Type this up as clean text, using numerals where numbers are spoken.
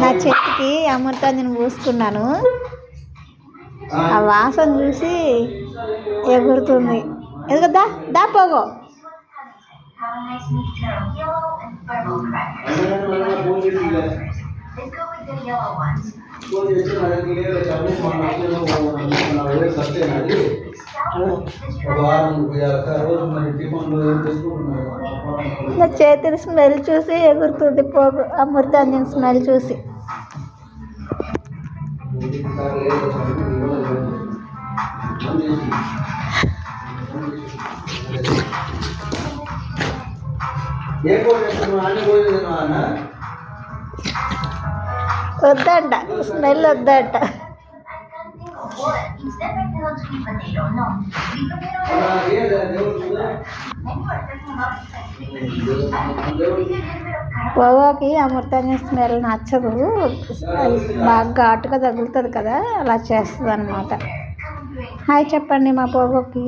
నా చేతికి అమృతాంజన్ పూసుకున్నాను. ఆ వాసన చూసి ఎగురుతుంది. ఎదుగుద్దా దా పోగో. నా చేతిని స్మెల్ చూసి ఎగురుతుంది పోగు. అమృతాంజన్ స్మెల్ చూసి. వద్దంట, స్మెల్ వద్దంట. పొగకి అమృతాంజన్ స్మెల్ నచ్చదు. బాగా ఘాటుగా తగులుతుంది కదా, అలా చేస్తుంది అన్నమాట. హాయ్ చెప్పండి మా పొగకి.